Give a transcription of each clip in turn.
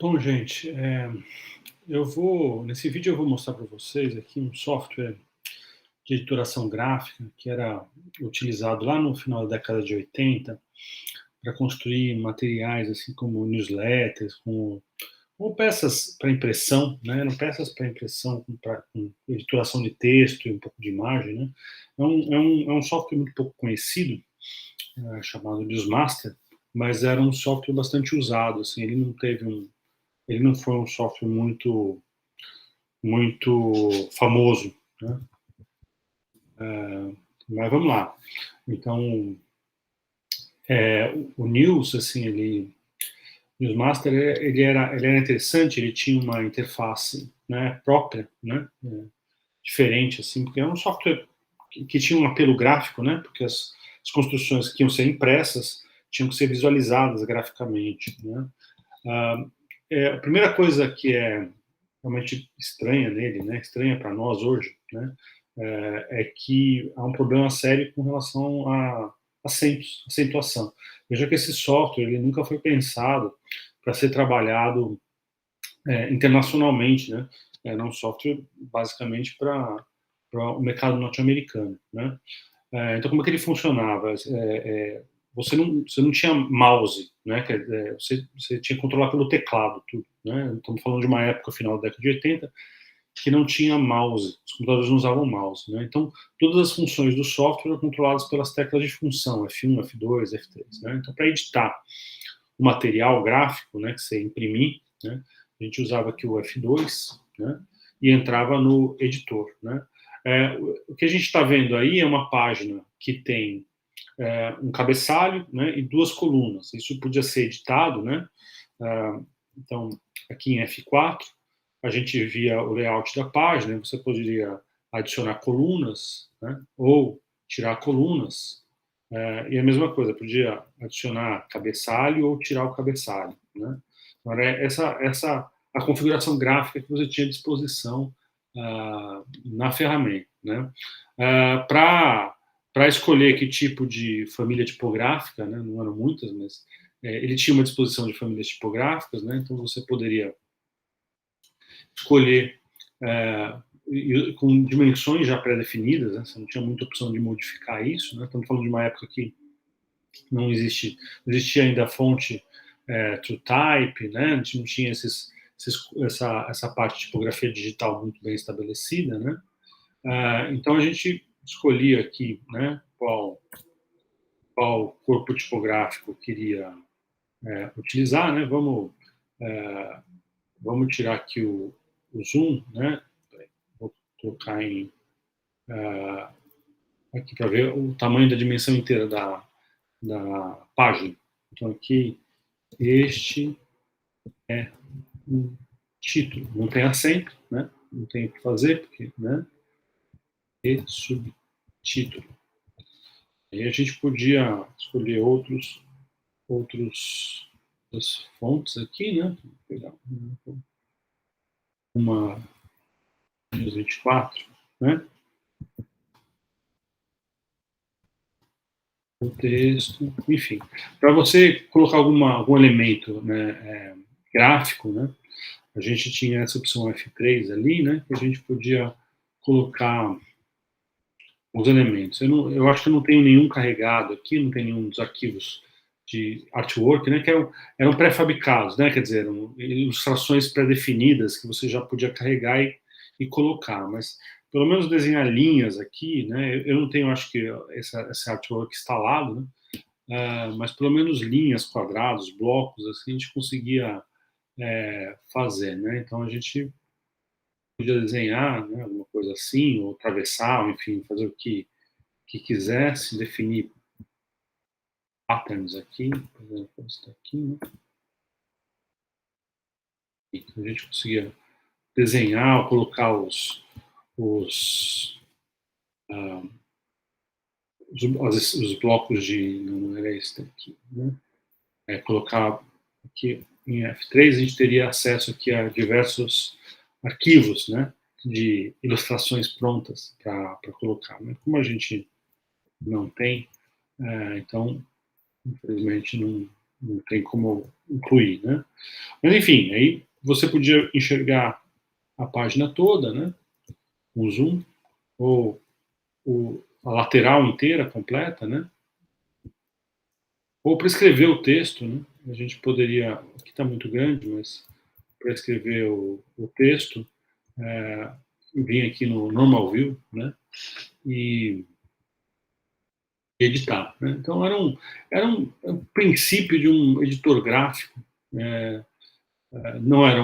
Bom, gente, nesse vídeo eu vou mostrar para vocês aqui um software de editoração gráfica que era utilizado lá no final da década de 80 para construir materiais assim como newsletters, como peças para impressão, né? Eram peças para impressão com editoração de texto e um pouco de imagem, né? É um software muito pouco conhecido, chamado Newsmaster, mas era um software bastante usado, assim, ele não foi um software muito famoso, né? Mas vamos lá. Então, o News, assim, Newsmaster, ele era interessante, ele tinha uma interface, né, própria, né, diferente, assim, porque era um software que tinha um apelo gráfico, né, porque as construções que iam ser impressas tinham que ser visualizadas graficamente, né. Ah, a primeira coisa que é realmente estranha nele, né, estranha para nós hoje, né, é que há um problema sério com relação a acentos, acentuação. Veja que esse software ele nunca foi pensado para ser trabalhado internacionalmente, né? Era um software basicamente para o mercado norte-americano, né? Então, como é que ele funcionava? Você não tinha mouse, né? Você tinha que controlar pelo teclado tudo, né? Estamos falando de uma época, final da década de 80, que não tinha mouse, os computadores não usavam mouse, né? Então, todas as funções do software eram controladas pelas teclas de função, F1, F2, F3, né? Então, para editar o material gráfico, né, que você imprimir, né, a gente usava aqui o F2, né, e entrava no editor, né. O que a gente está vendo aí é uma página que tem um cabeçalho, né, e duas colunas. Isso podia ser editado, né. Então, aqui em F4, a gente via o layout da página, você poderia adicionar colunas, né, ou tirar colunas, e a mesma coisa, podia adicionar cabeçalho ou tirar o cabeçalho, né. Então, era essa a configuração gráfica que você tinha à disposição na ferramenta, né. Para escolher que tipo de família tipográfica, né, não eram muitas, mas ele tinha uma disposição de famílias tipográficas, né, então você poderia escolher com dimensões já pré-definidas, né, você não tinha muita opção de modificar isso, né, estamos falando de uma época que não existia ainda a fonte TrueType, né, a gente não tinha essa parte de tipografia digital muito bem estabelecida, né, então a gente escolhia aqui, né, qual corpo tipográfico queria utilizar, né, vamos tirar aqui o zoom, né, vou colocar aqui para ver o tamanho da dimensão inteira da página. Então aqui, este é um título, não tem acento, né, não tem o que fazer, porque, né, e subtítulo. Aí a gente podia escolher outras fontes aqui, né, vou pegar uma 24, né, o texto, enfim. Para você colocar algum elemento, né, gráfico, né, a gente tinha essa opção F3 ali, né, que a gente podia colocar os elementos. Eu acho que eu não tenho nenhum carregado aqui, não tem nenhum dos arquivos de artwork, né, que eram pré-fabricados, né, quer dizer, eram ilustrações pré-definidas que você já podia carregar e colocar, mas pelo menos desenhar linhas aqui, né, eu não tenho, acho que, esse artwork instalado, né, mas pelo menos linhas, quadrados, blocos, assim, a gente conseguia fazer, né, então a gente podia desenhar, né, alguma coisa assim, ou atravessar, enfim, fazer o que quisesse, definir patterns aqui, por exemplo, isso aqui, né? A gente conseguia desenhar ou colocar os, ah, os blocos de. Não era esse daqui, né? Colocar aqui em F3, a gente teria acesso aqui a diversos arquivos, né? De ilustrações prontas para colocar. Mas como a gente não tem, então, infelizmente, não tem como incluir, né? Mas, enfim, aí você podia enxergar a página toda, né? Um zoom, ou a lateral inteira, completa, né? Ou para escrever o texto, né? A gente poderia, aqui está muito grande, mas para escrever o texto, vir aqui no Normal View, né? E editar, né? Então era um princípio de um editor gráfico, não era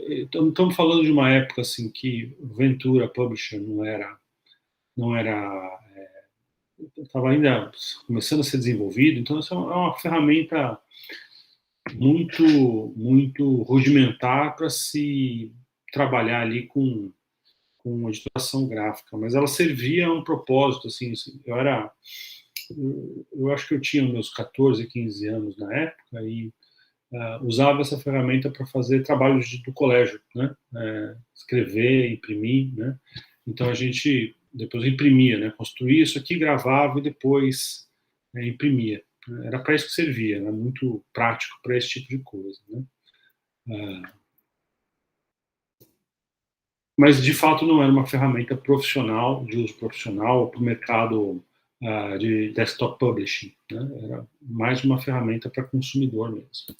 estamos falando de uma época assim que Ventura Publisher não era estava ainda começando a ser desenvolvido, então essa é uma ferramenta muito rudimentar para se trabalhar ali com editoração gráfica, mas ela servia a um propósito, assim, eu acho que eu tinha meus 14, 15 anos na época e usava essa ferramenta para fazer trabalhos do colégio, né? Escrever, imprimir, né? Então a gente depois imprimia, né? Construía isso aqui, gravava e depois imprimia. Era para isso que servia, era muito prático para esse tipo de coisa, né? Mas de fato não era uma ferramenta profissional, de uso profissional, para o mercado de desktop publishing, né? Era mais uma ferramenta para consumidor mesmo.